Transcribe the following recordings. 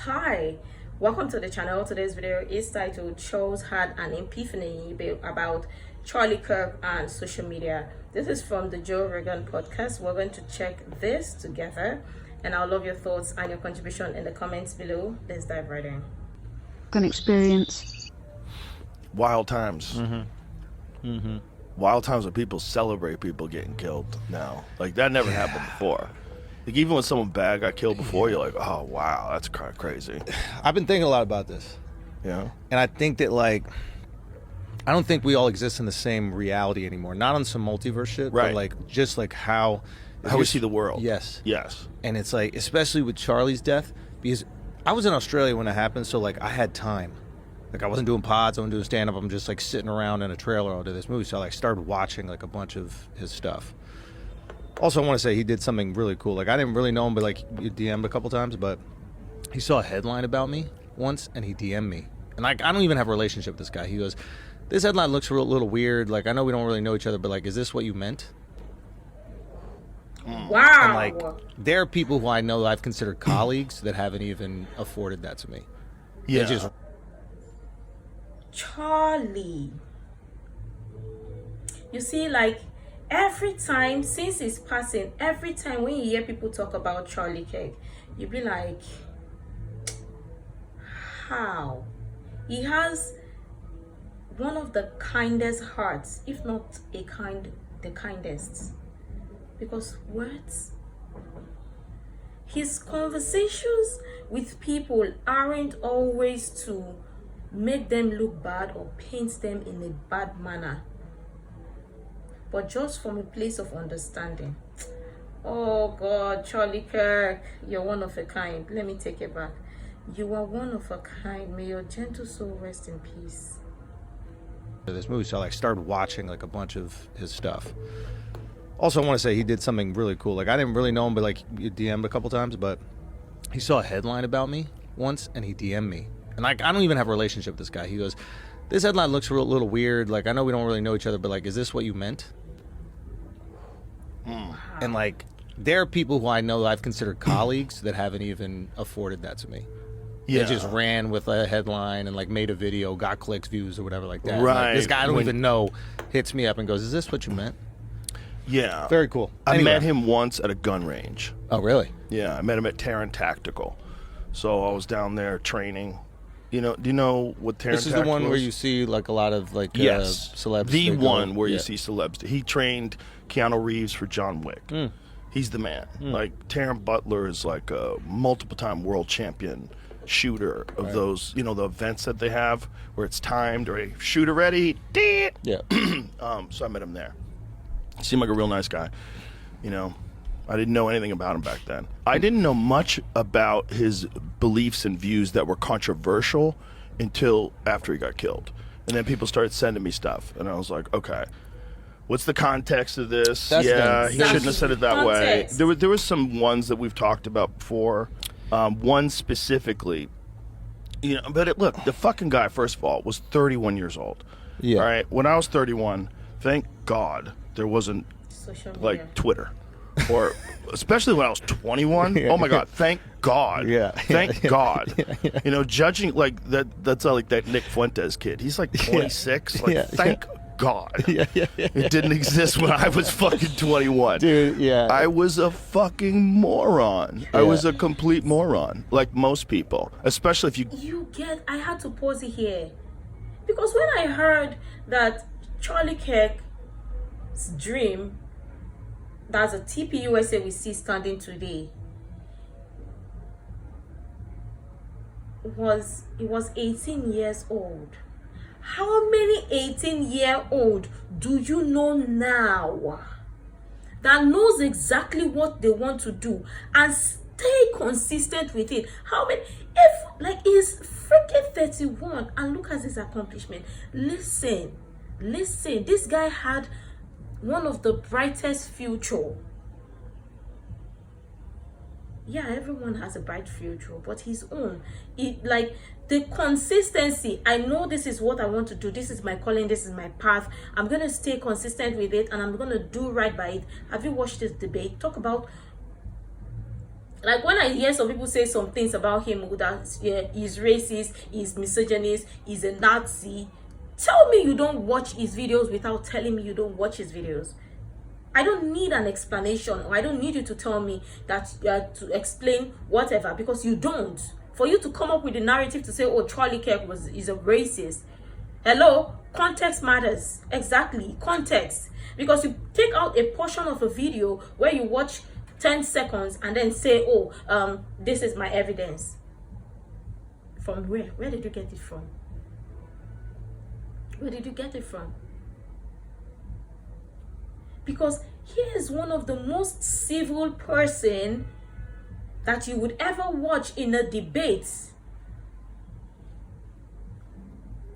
Hi, welcome to the channel. Today's video is titled Schulz had an epiphany about Charlie Kirk and social media. This is from the Rogan podcast. We're going to check this together, and I'll love your thoughts and your contribution in the comments below. Let's dive right in. An experience. Wild times. Wild times when people celebrate people getting killed now. Like, that never happened before. Like, even when someone bad got killed before, you're like, oh, wow, that's kind of crazy. I've been thinking a lot about this. Yeah. And I think that, like, I don't think we all exist in the same reality anymore. Not on some multiverse shit, Right. but, like, just, like, how we see the world. Yes. Yes. And it's, like, especially with Charlie's death, because I was in Australia when it happened, so, like, I had time. Like, I wasn't doing pods, I wasn't doing stand-up, I'm just, like, sitting around in a trailer all day this movie, so I, like, started watching, like, a bunch of his stuff. Also, I want to say he did something really cool. Like, I didn't really know him, but, like, you DM'd a couple times, but he saw a headline about me once, and he DM'd me. And, like, I don't even have a relationship with this guy. He goes, this headline looks a little weird. Like, I know we don't really know each other, but, like, is this what you meant? Wow. And, like, there are people who I know that I've considered colleagues that haven't even afforded that to me. Yeah. They just... Charlie. You see, like, every time since his passing, every time when you hear people talk about Charlie Kirk, you be like, how? He has one of the kindest hearts, if not the kindest. Because words, his conversations with people aren't always to make them look bad or paint them in a bad manner, but just from a place of understanding. Oh God, Charlie Kirk, you're one of a kind. Let me take it back. You are one of a kind. May your gentle soul rest in peace. This movie, so I, like, started watching, like, a bunch of his stuff. Also, I want to say he did something really cool. Like, I didn't really know him, but, like, you DM'd a couple times, but he saw a headline about me once, and he DM'd me. And, like, I don't even have a relationship with this guy. He goes, this headline looks a little weird. Like, I know we don't really know each other, but, like, is this what you meant? And, like, there are people who I know that I've considered colleagues that haven't even afforded that to me. Yeah. They just ran with a headline and, like, made a video, got clicks, views, or whatever like that. Right. Like, this guy I don't even know hits me up and goes, is this what you meant? Yeah. Very cool. I Anyway. met him once at a gun range. Oh, really? Yeah, I met him at Terran Tactical. So I was down there training. You know, do you know what Terran This is Tactical the one where is? you see, like, a lot of, like, Yes, celebs. the that go- one where you yeah. see celebs. He trained Keanu Reeves for John Wick. He's the man. Like, Taron Butler is like a multiple-time world champion shooter of those, you know, the events that they have where it's timed or a shooter ready. Yeah. So I met him there. He seemed like a real nice guy. You know, I didn't know anything about him back then. I didn't know much about his beliefs and views that were controversial until after he got killed. And then people started sending me stuff. And I was like, okay, what's the context of this? That's yeah, the- he shouldn't have said it that way. Context. There was some ones that we've talked about before. One specifically, you know, but look, the fucking guy, first of all, was 31 years old. Yeah. All right. When I was 31, thank God there wasn't Social media. like Twitter, or especially when I was 21. Oh my God, thank God. Yeah. Thank God. You know, judging like that's like that Nick Fuentes kid. He's like 26. Like, thank God. It didn't exist when I was fucking 21. Dude, yeah. I was a fucking moron. I was a complete moron, like most people, especially if you I had to pause it here, because when I heard that Charlie Kirk's dream, that's a TPUSA we see standing today, he was 18 years old. How many 18-year-old do you know now that knows exactly what they want to do and stay consistent with it? How many? If, like, he's freaking 31 and look at his accomplishment. Listen, this guy had one of the brightest future. Yeah, everyone has a bright future, but his own. Like, the consistency. I know this is what I want to do. This is my calling. This is my path. I'm going to stay consistent with it, and I'm going to do right by it. Have you watched this debate? Talk about Like when I hear some people say some things about him that he's racist, he's misogynist, he's a Nazi, tell me you don't watch his videos without telling me you don't watch his videos. I don't need an explanation, or I don't need you to tell me that to explain whatever, because you don't. For you to come up with a narrative to say, oh, Charlie Kirk is a racist. Hello, context matters. Exactly, context. Because you take out a portion of a video where you watch 10 seconds and then say, oh, this is my evidence. From where? Where did you get it from? Where did you get it from? Because he is one of the most civil person that you would ever watch in a debate.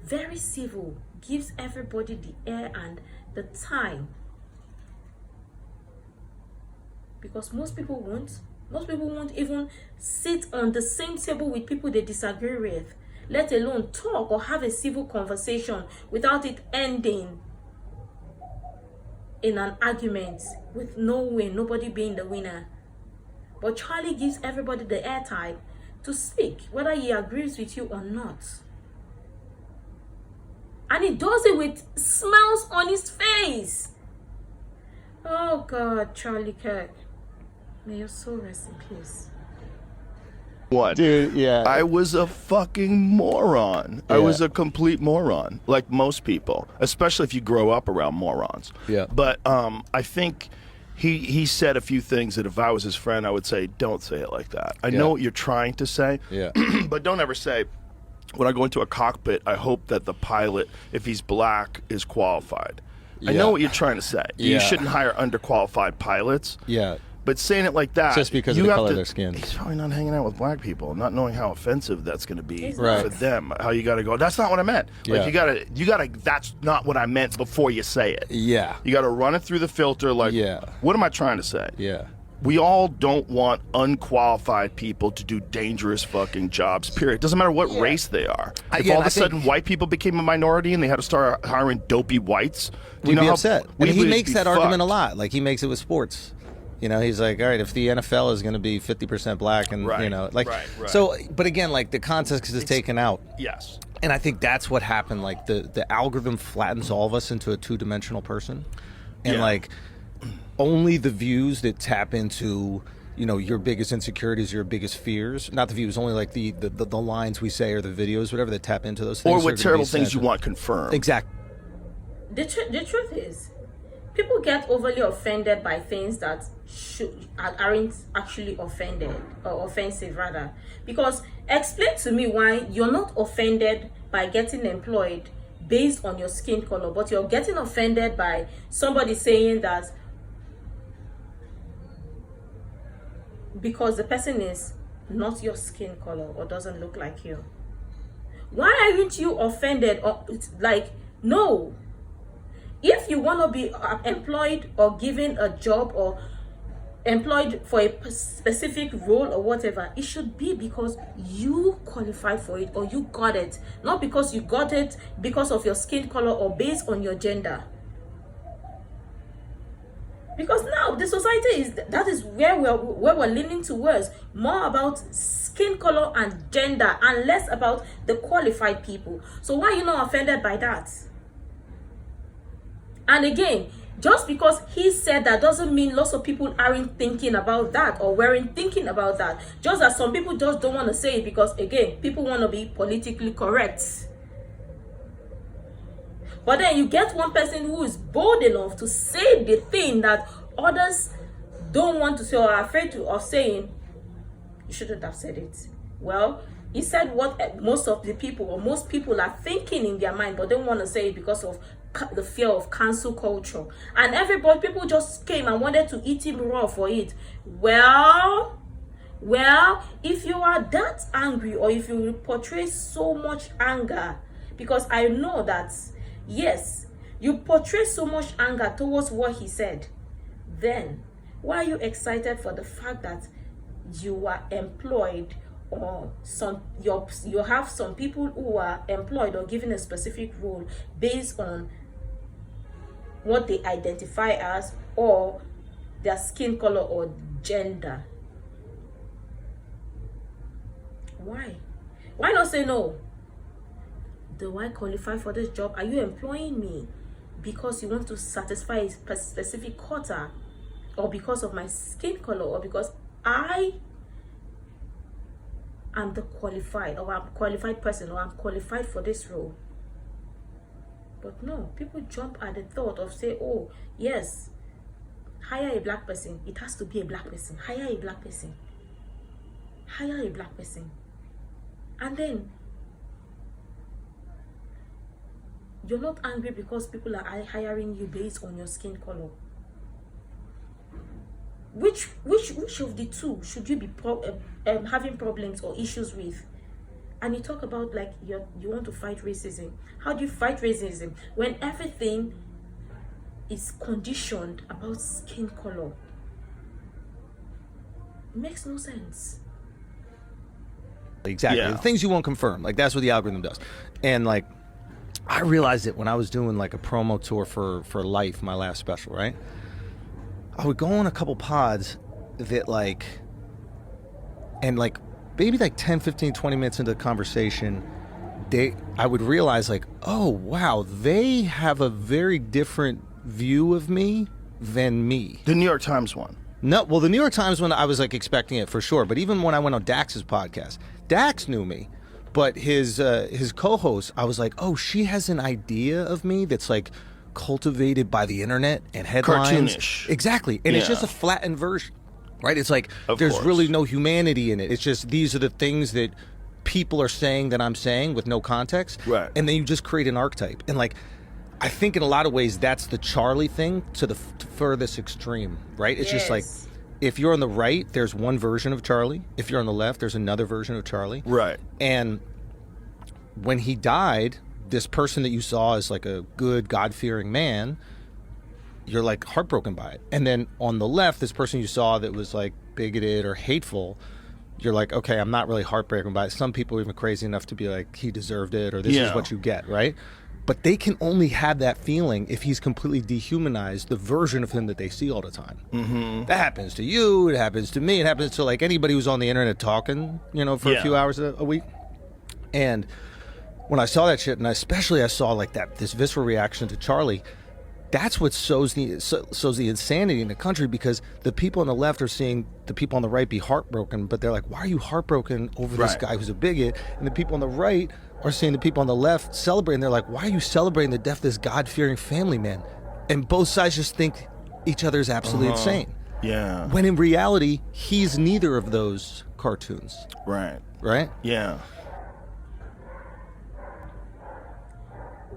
Very civil, gives everybody the air and the time. Because most people won't even sit on the same table with people they disagree with, let alone talk or have a civil conversation without it ending in an argument with no win, nobody being the winner. But Charlie gives everybody the airtime to speak, whether he agrees with you or not. And he does it with smiles on his face. Oh God, Charlie Kirk. May your soul rest in peace. What? Dude, yeah. I was a fucking moron. I was a complete moron, like most people, especially if you grow up around morons. Yeah. But I think he said a few things that if I was his friend, I would say, don't say it like that. I know what you're trying to say, but don't ever say, when I go into a cockpit, I hope that the pilot, if he's black, is qualified. I know what you're trying to say. You shouldn't hire underqualified pilots. Yeah. But saying it like that, just because of the color of their skin. He's probably not hanging out with black people, not knowing how offensive that's going to be Right. for them. How you got to go, that's not what I meant. Like you gotta. That's not what I meant before you say it. Yeah. You got to run it through the filter. Like, what am I trying to say? Yeah. We all don't want unqualified people to do dangerous fucking jobs, period. Doesn't matter what race they are. If all of a sudden white people became a minority and they had to start hiring dopey whites, we'd be upset. And he makes that argument a lot. Like, he makes it with sports. You know, he's like, all right, if the NFL is going to be 50% black and, you know, like, so, but again, like, the context is taken out. Yes. And I think that's what happened. Like, the algorithm flattens all of us into a two-dimensional person. And, like, only the views that tap into, you know, your biggest insecurities, your biggest fears, not the views, only like the lines we say or the videos, whatever, that tap into those things. Or what terrible things you want confirmed. Exactly. The truth is, people get overly offended by things that aren't actually offended or offensive, rather. Because explain to me why you're not offended by getting employed based on your skin color, but you're getting offended by somebody saying that because the person is not your skin color or doesn't look like you. Why aren't you offended? Or like, no. If you want to be employed or given a job or employed for a specific role or whatever, it should be because you qualified for it or you got it, not because you got it because of your skin color or based on your gender. Because now the society that is where we're leaning towards, more about skin color and gender and less about the qualified people. So why are you not offended by that? And again, just because he said that doesn't mean lots of people aren't thinking about that or weren't thinking about that. Just as some people just don't want to say it because, again, people want to be politically correct. But then you get one person who is bold enough to say the thing that others don't want to say or are afraid of saying. You shouldn't have said it. Well, he said what most of the people or most people are thinking in their mind, but don't want to say it because of the fear of cancel culture. And people just came and wanted to eat him raw for it. Well, if you are that angry or if you portray so much anger, because I know that, yes, you portray so much anger towards what he said, then why are you excited for the fact that you are employed or you have some people who are employed or given a specific role based on what they identify as or their skin color or gender? Why? Why not say no? Do I qualify for this job? Are you employing me because you want to satisfy a specific quota, or because of my skin color, or because I am the qualified, or I'm a qualified person, or I'm qualified for this role? But no, people jump at the thought of say, oh yes, hire a black person, it has to be a black person, hire a black person, hire a black person. And then you're not angry because people are hiring you based on your skin color. Which of the two should you be having problems or issues with? And you talk about like you want to fight racism. How do you fight racism when everything is conditioned about skin color? It makes no sense. Exactly. Yeah. The things you won't confirm. Like, that's what the algorithm does. And like, I realized it when I was doing like a promo tour for Life, my last special, right? I would go on a couple pods that like, and like maybe like 10, 15, 20 minutes into the conversation, I would realize like, oh wow, they have a very different view of me than me. The New York Times one. No, well, the New York Times one, I was like expecting it for sure. But even when I went on Dax's podcast, Dax knew me, but his co-host, I was like, oh, she has an idea of me that's like cultivated by the internet and headlines. Cartoonish. Exactly, and it's Yeah. just a flattened version, right? It's like Of there's course. really no humanity in it. It's just these are the things that people are saying that I'm saying with no context, Right. and then you just create an archetype. And like, I think in a lot of ways that's the Charlie thing to the furthest extreme, right? It's just like, Yes. if you're on the right, there's one version of Charlie. If you're on the left, there's another version of Charlie. Right. And when he died, this person that you saw as like a good, God-fearing man, you're like heartbroken by it. And then on the left, this person you saw that was like bigoted or hateful, you're like, okay, I'm not really heartbroken by it. Some people are even crazy enough to be like, he deserved it, or this is Yeah. what you get, right? But they can only have that feeling if he's completely dehumanized the version of him that they see all the time. Mm-hmm. That happens to you. It happens to me. It happens to like anybody who's on the internet talking, for a few hours a week. And when I saw that shit, and especially I saw like this visceral reaction to Charlie, that's what sows the insanity in the country, because the people on the left are seeing the people on the right be heartbroken, but they're like, why are you heartbroken over this Right. guy who's a bigot? And the people on the right are seeing the people on the left celebrating. They're like, why are you celebrating the death of this God-fearing family man? And both sides just think each other is absolutely insane. Yeah. When in reality, he's neither of those cartoons, Right. right? Yeah.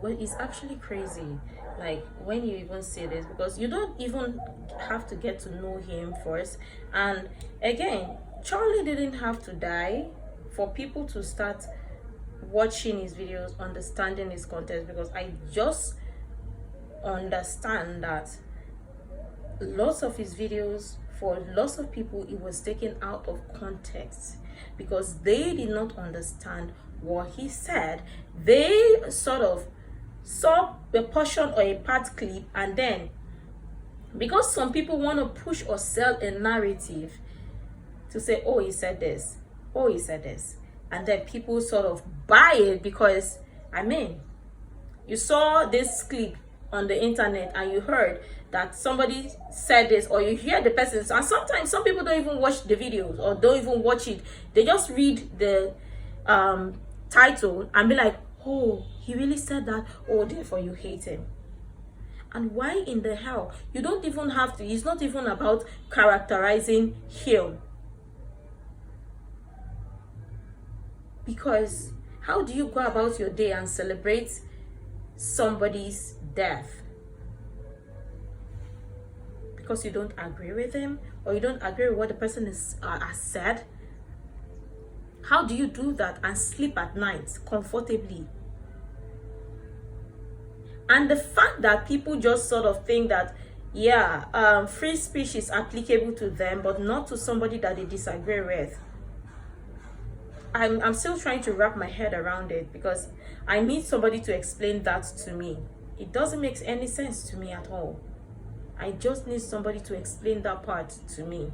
Well, it's actually crazy, like when you even say this, because you don't even have to get to know him first. And again, Charlie didn't have to die for people to start watching his videos, understanding his content, because I just understand that lots of his videos, for lots of people, it was taken out of context because they did not understand what he said. They sort of saw a portion or a part clip, and then because some people want to push or sell a narrative to say, oh, he said this, oh, he said this, and then people sort of buy it because, I mean, you saw this clip on the internet and you heard that somebody said this, or you hear the person, and sometimes some people don't even watch the videos or don't even watch it. They just read the title and be like, oh, he really said that, oh, therefore you hate him. And why in the hell? You don't even have to. It's not even about characterizing him. Because how do you go about your day and celebrate somebody's death? Because you don't agree with him, or you don't agree with what the person has said? How do you do that and sleep at night comfortably? And the fact that people just sort of think that, yeah, free speech is applicable to them, but not to somebody that they disagree with. I'm still trying to wrap my head around it, because I need somebody to explain that to me. It doesn't make any sense to me at all. I just need somebody to explain that part to me.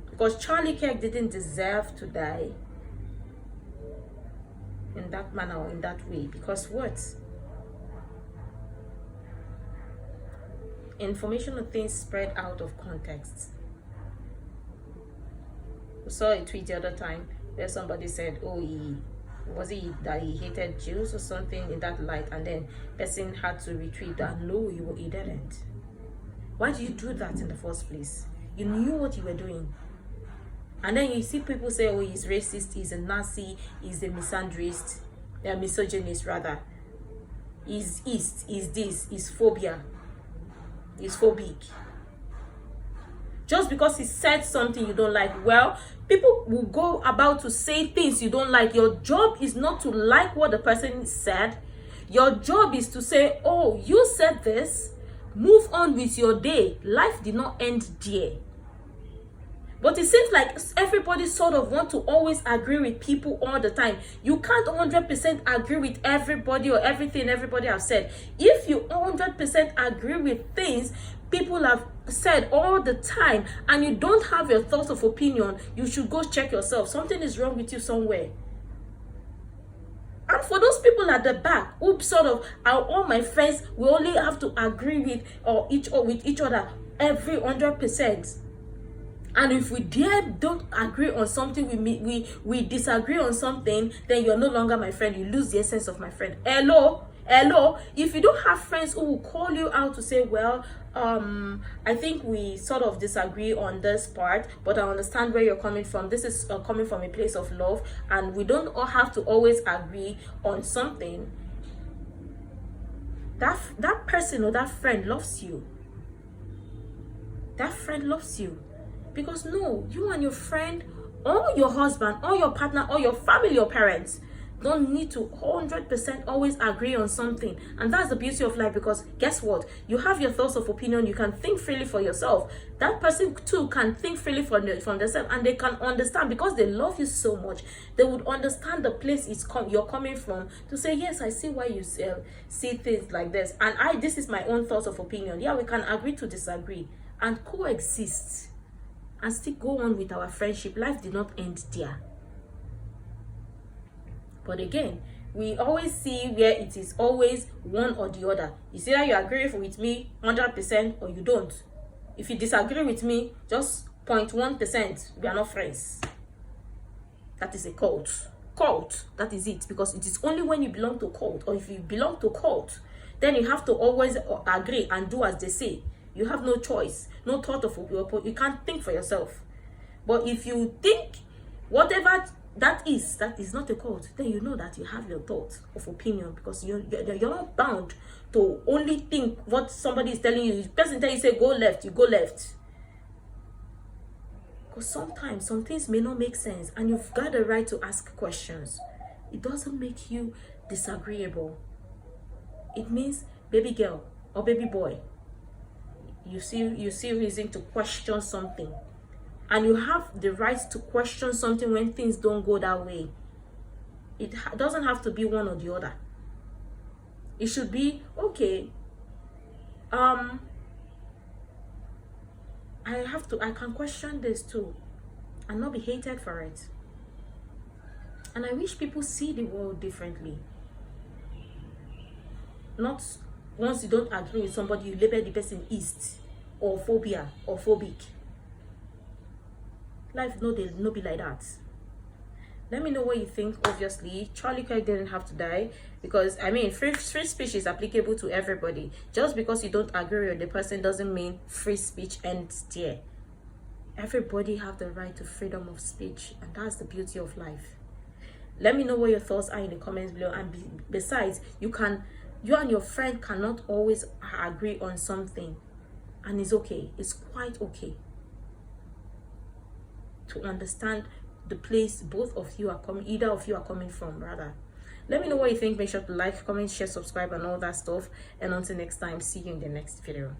Because Charlie Kirk didn't deserve to die. that manner or in that way. Because what? Information or things spread out of context. We saw a tweet the other time where somebody said, oh, that he hated Jews or something in that light, and then person had to retweet that no, he didn't. Why did you do that in the first place? You knew what you were doing. And then you see people say, oh, he's racist, he's a Nazi, he's a misandrist, a misogynist rather. He's east, he's this, he's phobia, he's phobic. Just because he said something you don't like, well, people will go about to say things you don't like. Your job is not to like what the person said. Your job is to say, oh, you said this, move on with your day. Life did not end there. But it seems like everybody sort of want to always agree with people all the time. You can't 100% agree with everybody or everything everybody have said. If you 100% agree with things people have said all the time and you don't have your thoughts of opinion, you should go check yourself. Something is wrong with you somewhere. And for those people at the back who sort of are all my friends, we only have to agree with each other every 100%. And if we don't agree on something, we disagree on something, then you're no longer my friend. You lose the essence of my friend. Hello. If you don't have friends who will call you out to say, well, I think we sort of disagree on this part, but I understand where you're coming from. This is coming from a place of love, and we don't all have to always agree on something. That person or that friend loves you. That friend loves you. Because no, you and your friend or your husband or your partner or your family or parents don't need to 100% always agree on something. And that's the beauty of life, because guess what? You have your thoughts of opinion. You can think freely for yourself. That person too can think freely from themselves, and they can understand, because they love you so much. They would understand the place you're coming from to say, yes, I see why you see things like this. And this is my own thoughts of opinion. Yeah, we can agree to disagree and coexist and still go on with our friendship. Life did not end there. But again, we always see where it is always one or the other. It's either you agree with me 100% or you don't. If you disagree with me, just 0.1%, we are not friends. That is a cult. Cult, that is it. Because it is only when you belong to cult, or if you belong to cult, then you have to always agree and do as they say. You have no choice, no thought of you can't think for yourself. But if you think whatever that is not a cult, then you know that you have your thoughts of opinion, because you're not bound to only think what somebody is telling you. If the person tells you, say go left, you go left. Because sometimes some things may not make sense, and you've got the right to ask questions. It doesn't make you disagreeable. It means, baby girl or baby boy, you see reason to question something, and you have the right to question something when things don't go that way. It doesn't have to be one or the other. It should be, okay, I can question this too and not be hated for it. And I wish people see the world differently. Not once you don't agree with somebody, you label the person east or phobia or phobic. Life no be like that. Let me know what you think. Obviously, Charlie Kirk didn't have to die, because I mean, free speech is applicable to everybody. Just because you don't agree with the person doesn't mean free speech ends there. Everybody have the right to freedom of speech, and that's the beauty of life. Let me know what your thoughts are in the comments below. And besides, you and your friend cannot always agree on something, and it's okay. It's quite okay to understand the place both of you are coming, either of you are coming from, rather. Let me know what you think. Make sure to like, comment, share, subscribe, and all that stuff. And until next time, see you in the next video.